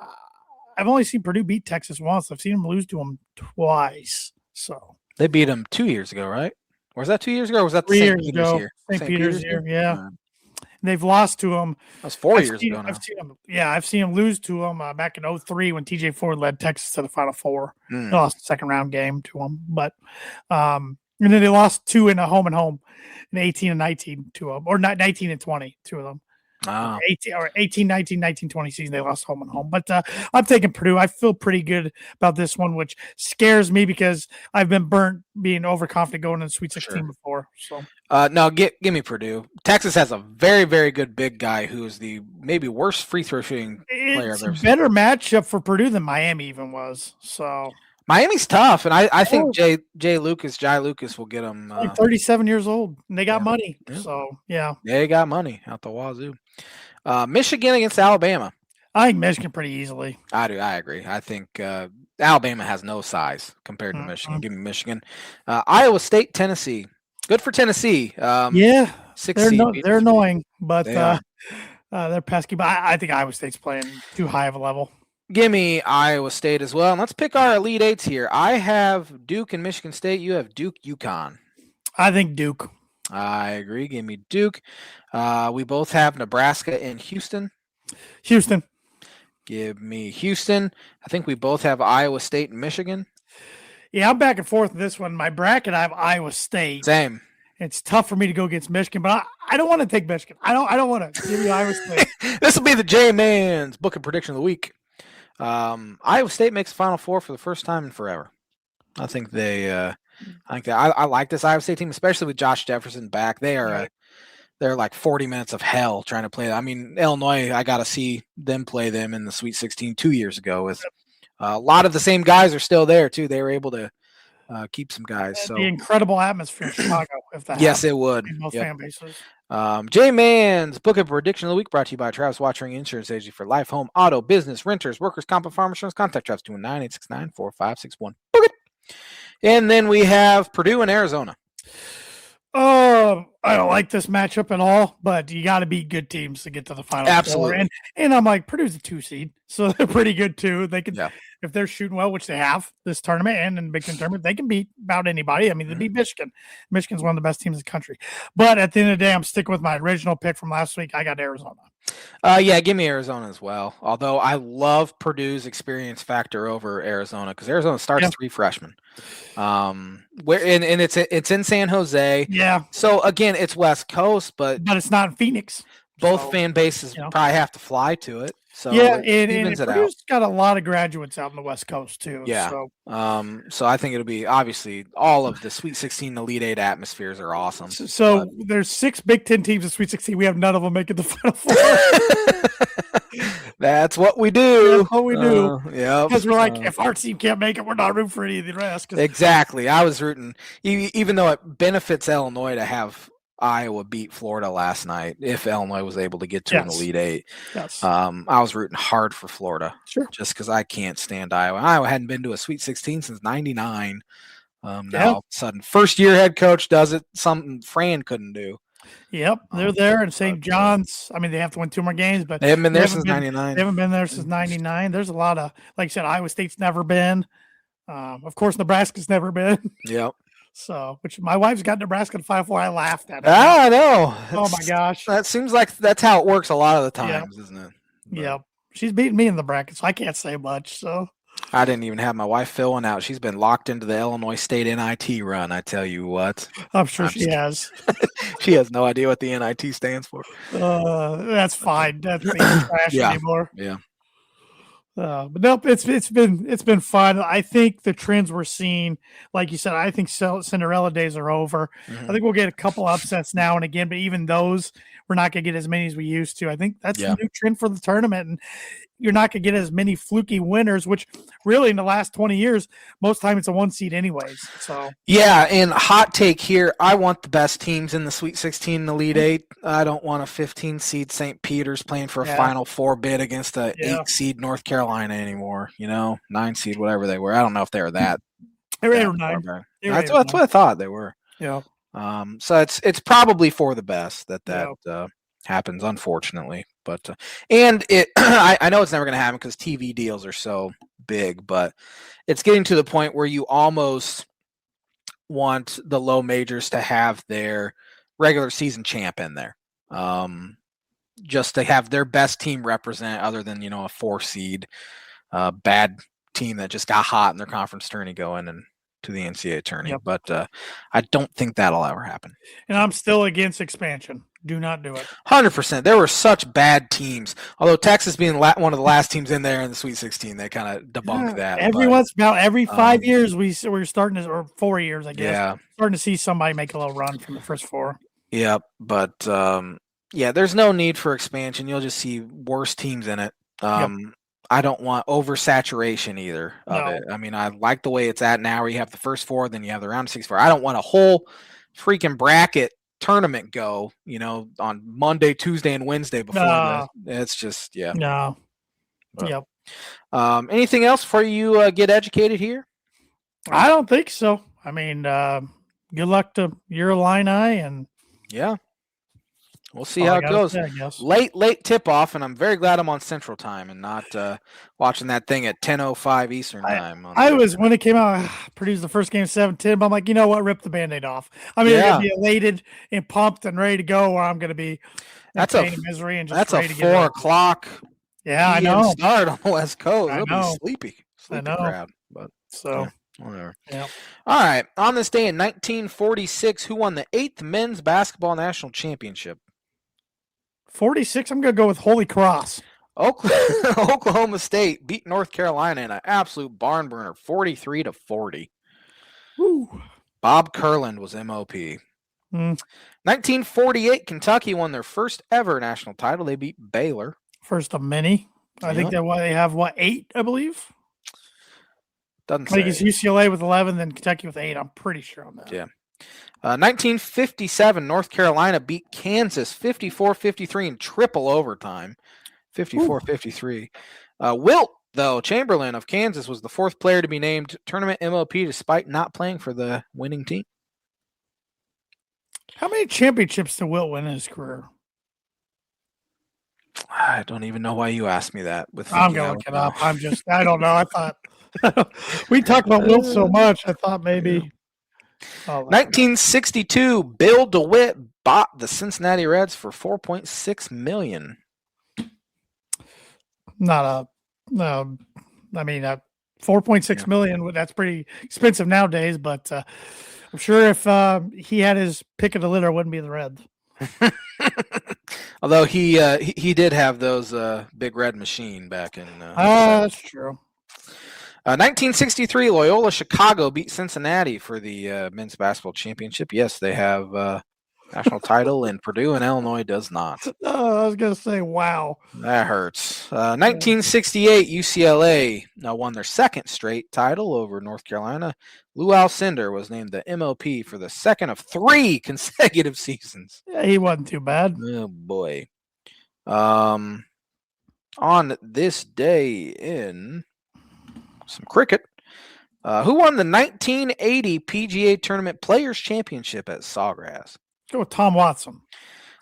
only seen Purdue beat Texas once. I've seen them lose to them twice. So they beat them 2 years ago, right? Or was that 2 years ago? Or was that the 3 St. years Peter's ago? year? St. Peter's year, yeah. They've lost to them. That was 4 years ago now. I've seen them lose to them back in 2003 when TJ Ford led Texas to the Final Four. They lost the second round game to them. But and then they lost 2 in a home and home in 18 and 19 to them, or 19 and 20, 2 of them. 18, 19, 19, 20 season, they lost home and home. But I'm taking Purdue. I feel pretty good about this one, which scares me because I've been burnt being overconfident going into Sweet 16 before. So no, give me Purdue. Texas has a very, very good big guy who is the maybe worst free throw shooting player I've ever seen. It's a better matchup for Purdue than Miami even was. So Miami's tough, and I think Jai Lucas will get them. Like 37 years old, and they got money. Yeah. So, yeah. They got money out the wazoo. Michigan against Alabama. I think Michigan pretty easily. I do. I agree. I think Alabama has no size compared to Michigan. Give me Michigan. Iowa State, Tennessee. Good for Tennessee. Yeah. They're annoying, but they're pesky. But I think Iowa State's playing too high of a level. Give me Iowa State as well. And let's pick our Elite Eights here. I have Duke and Michigan State. You have Duke, UConn. I think Duke. I agree. Give me Duke. We both have Nebraska and Houston. Houston. Give me Houston. I think we both have Iowa State and Michigan. Yeah, I'm back and forth with this one. My bracket, I have Iowa State. Same. It's tough for me to go against Michigan, but I don't want to take Michigan. I don't want to give you Iowa State. This will be the J-Man's book of prediction of the week. Iowa State makes the Final Four for the first time in forever. I think I like this Iowa State team, especially with Josh Jefferson back. They're like 40 minutes of hell trying to play. I mean, Illinois, I got to see them play them in the Sweet 16 2 years ago. With a lot of the same guys are still there too. They were able to keep some guys. So the incredible atmosphere in Chicago. If that yes, it would. Both fan bases. J-Man's Book of Prediction of the Week brought to you by Travis Wottring Insurance Agency for life, home, auto, business, renters, workers, comp, and farm insurance. Contact Travis 219-869-4561. Book it. And then we have Purdue and Arizona. I don't like this matchup at all, but you got to beat good teams to get to the Final Absolutely. Four. And I'm like, Purdue's a 2 seed, so they're pretty good too. They can, if they're shooting well, which they have this tournament and in the Big Ten tournament, they can beat about anybody. I mean, they beat Michigan. Michigan's one of the best teams in the country. But at the end of the day, I'm sticking with my original pick from last week. I got Arizona. Give me Arizona as well. Although I love Purdue's experience factor over Arizona because Arizona starts 3 freshmen. It's in San Jose. Yeah. So again, it's West Coast, but it's not in Phoenix. Both fan bases probably have to fly to it. So and Purdue's got a lot of graduates out in the West Coast too. Yeah. So I think it'll be obviously all of the Sweet 16 Elite 8 atmospheres are awesome. So there's 6 Big Ten teams in Sweet 16. We have none of them making the Final Four. That's what we do. That's what we do. Because we're like, if our team can't make it, we're not rooting for any of the rest. Exactly. I was rooting, even though it benefits Illinois to have Iowa beat Florida last night, if Illinois was able to get to an Elite Eight. Yes. I was rooting hard for Florida. Sure. Just because I can't stand Iowa. Iowa hadn't been to a Sweet 16 since '99. Now all of a sudden, first-year head coach does it, something Fran couldn't do. Yep, they're there in St. John's. I mean, they have to win 2 more games, but they haven't been there since '99. They haven't been there since '99. There's a lot of, like I said, Iowa State's never been. Of course, Nebraska's never been. Yep. So, which my wife's got Nebraska to 5-4. I laughed at it. I know. Oh my gosh. That seems like that's how it works a lot of the times, isn't it? But yep. She's beating me in the bracket, so I can't say much. So I didn't even have my wife filling out. She's been locked into the Illinois State NIT run. I tell you what. I'm sure she has. She has no idea what the NIT stands for. That's fine. That's not trash anymore. Yeah. But nope, it's been fun. I think the trends we're seeing, like you said, I think Cinderella days are over. Mm-hmm. I think we'll get a couple upsets now and again, but even those, we're not going to get as many as we used to. I think that's the new trend for the tournament, and you're not going to get as many fluky winners, which really in the last 20 years, most time it's a 1 seed anyways. So yeah, and hot take here, I want the best teams in the Sweet 16 and Elite 8. I don't want a 15 seed St. Peter's playing for a Final Four bid against a 8 seed North Carolina anymore. 9 seed, whatever they were. I don't know if they were that. They were 8 or 9. That's what I thought they were. Yeah. So it's probably for the best that happens, unfortunately. But and it, I know it's never going to happen because TV deals are so big, but it's getting to the point where you almost want the low majors to have their regular season champ in there, just to have their best team represent, other than a 4 seed bad team that just got hot in their conference tourney going and to the NCAA tournament. But I don't think that'll ever happen. And I'm still against expansion. Do not do it. 100%. There were such bad teams. Although Texas being one of the last teams in there in the Sweet 16, they kind of debunked that. Every 5 years we're starting to, or 4 years, I guess. Starting to see somebody make a little run from the first 4. Yep. But there's no need for expansion. You'll just see worse teams in it. I don't want oversaturation either of it. I mean, I like the way it's at now, where you have the first 4, then you have the round of 64. I don't want a whole freaking bracket tournament go, on Monday, Tuesday, and Wednesday before it's just No. But, yep. Anything else before you get educated here? I don't think so. I mean, good luck to your Illini, and we'll see how it goes. I guess. Late tip off, and I'm very glad I'm on Central Time and not watching that thing at 10:05 Eastern Time. I was, when it came out, Purdue's the first game 7-10, but I'm like, you know what? Rip the Band-Aid off. I'm either going to be elated and pumped and ready to go, or I'm going to be in pain and misery and just ready to get 4 o'clock. Yeah, I know. Start on the West Coast. It'll be sleepy crowd. But whatever. Yeah. All right. On this day in 1946, who won the 8th men's basketball national championship? 46. I'm going to go with Holy Cross. Oklahoma State beat North Carolina in an absolute barn burner, 43-40. Woo. Bob Kurland was MOP. 1948, Kentucky won their first ever national title. They beat Baylor. First of many. I think they have 8, I believe. Doesn't say. I think it's UCLA with 11, then Kentucky with 8. I'm pretty sure on that. Yeah. 1957, North Carolina beat Kansas 54-53 in triple overtime. 54-53. Wilt, though, Chamberlain of Kansas was the 4th player to be named tournament MOP despite not playing for the winning team. How many championships did Wilt win in his career? I don't even know why you asked me that. I'm going to look it up. I don't know. I thought we talked about Wilt so much. I thought maybe. 1962, Bill DeWitt bought the Cincinnati Reds for $4.6 million. $4.6 million. That's pretty expensive nowadays, but I'm sure if he had his pick of the litter, it wouldn't be the Reds. Although he did have those big red machine back in. That's true. 1963, Loyola Chicago beat Cincinnati for the men's basketball championship. Yes, they have National title, and Purdue and Illinois does not. Oh, I was going to say, wow. That hurts. 1968, UCLA won their second straight title over North Carolina. Lou Alcindor was named the MLP for the second of 3 consecutive seasons. Yeah, he wasn't too bad. Oh, boy. On this day in some cricket, who won the 1980 PGA Tournament Players Championship at Sawgrass? Go with Tom Watson.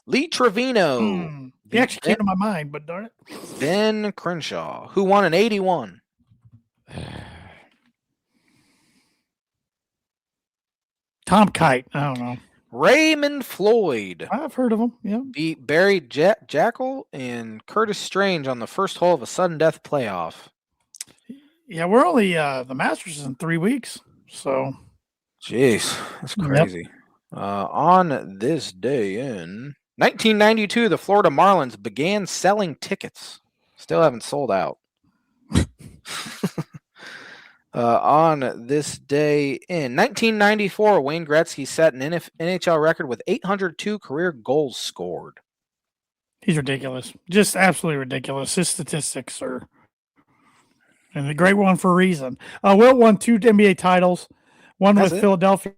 Lee Trevino. He actually came to my mind, but darn it. Ben Crenshaw, who won in 81. Tom Kite. I don't know. Raymond Floyd. I've heard of him. Yeah. Beat Barry Jackal and Curtis Strange on the first hole of a sudden death playoff. Yeah, we're only the Masters is in 3 weeks. So. Jeez, that's crazy. Yep. On this day in 1992, the Florida Marlins began selling tickets. Still haven't sold out. On this day in 1994, Wayne Gretzky set an NHL record with 802 career goals scored. He's ridiculous. Just absolutely ridiculous. His statistics are and a great one for a reason. Wilt won 2 NBA titles, one with Philadelphia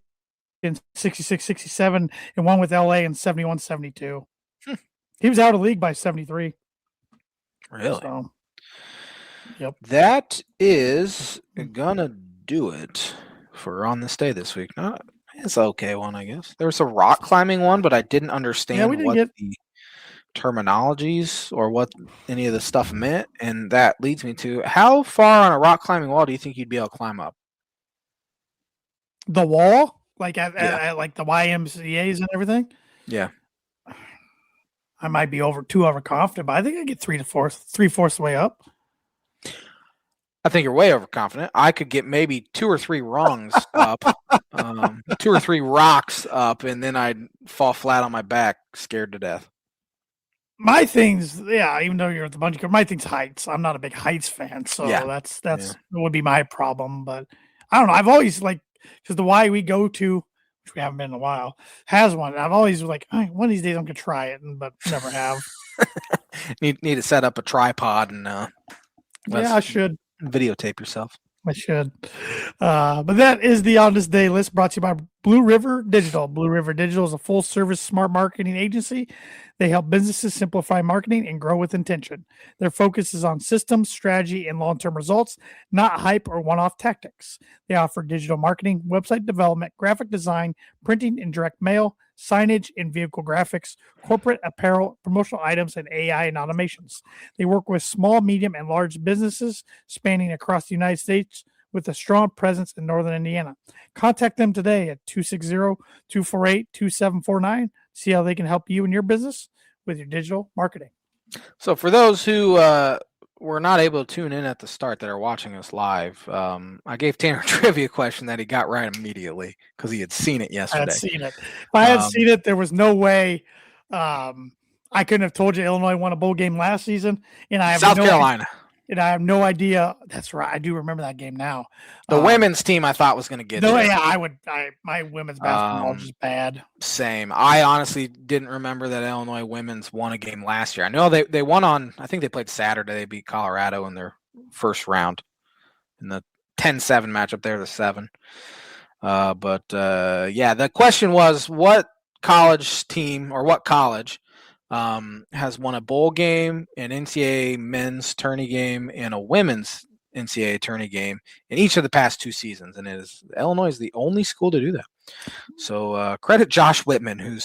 in 66-67 and one with LA in 71-72. He was out of the league by 73. Really? So, yep. That is gonna do it for on this day this week. It's an okay one, I guess. There was a rock climbing one, but I didn't understand the terminologies or what any of the stuff meant, and that leads me to how far on a rock climbing wall do you think you'd be able to climb up? The wall, like at like the YMCA's and everything. Yeah, I might be too overconfident, but I think I get 3/4 the way up. I think you're way overconfident. I could get maybe 2 or 3 rungs up, 2 or 3 rocks up, and then I'd fall flat on my back, scared to death. My thing's, even though you're at the bungee, my thing's heights. I'm not a big heights fan, so that would be my problem. But I don't know. I've always because the Y we go to, which we haven't been in a while, has one. I've always one of these days I'm gonna try it, but never have. need to set up a tripod and I should videotape yourself. I should. But that is the On This Day list brought to you by Blue River Digital. Blue River Digital is a full-service smart marketing agency. They help businesses simplify marketing and grow with intention. Their focus is on systems, strategy, and long-term results, not hype or one-off tactics. They offer digital marketing, website development, graphic design, printing and direct mail, signage and vehicle graphics, corporate apparel, promotional items, and AI and automations. They work with small, medium, and large businesses spanning across the United States with a strong presence in Northern Indiana. Contact them today at 260-248-2749. See how they can help you and your business with your digital marketing. So for those who were not able to tune in at the start that are watching us live, I gave Tanner a trivia question that he got right immediately because he had seen it yesterday. I had seen it. If I had seen it, there was no way I couldn't have told you Illinois won a bowl game last season. And I have South Carolina. And I have no idea. That's right. I do remember that game now. The women's team I thought was going to get it. I would. My women's basketball is just bad. Same. I honestly didn't remember that Illinois women's won a game last year. I know they won on, I think they played Saturday. They beat Colorado in their first round in the 10-7 matchup there, the 7. The question was what college team or what college has won a bowl game, an NCAA men's tourney game, and a women's NCAA tourney game in each of the past 2 seasons. And Illinois is the only school to do that. So credit Josh Whitman, who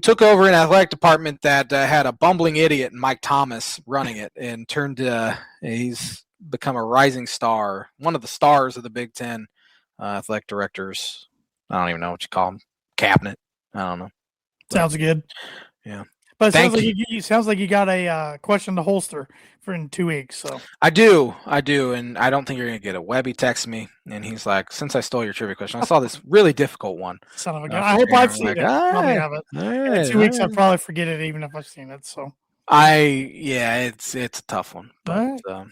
took over an athletic department that had a bumbling idiot, Mike Thomas, running it, and he's become a rising star, one of the stars of the Big Ten athletic directors. I don't even know what you call them. Cabinet. I don't know. Sounds good. Yeah. But it sounds like you got a question to holster for in 2 weeks. So I do, and I don't think you're gonna get it. Webby texted me, and he's like, "Since I stole your trivia question, I saw this really difficult one." Son of a gun! I hope I've seen it. Probably have it. In 2 weeks, I'll probably forget it, even if I've seen it. So it's a tough one. But now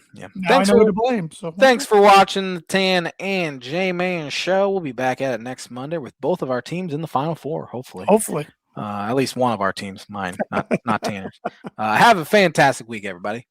thanks for to blame. So thanks for watching the Tan and J Man show. We'll be back at it next Monday with both of our teams in the Final Four. Hopefully. At least one of our teams, mine, not Tanner's. Have a fantastic week, everybody.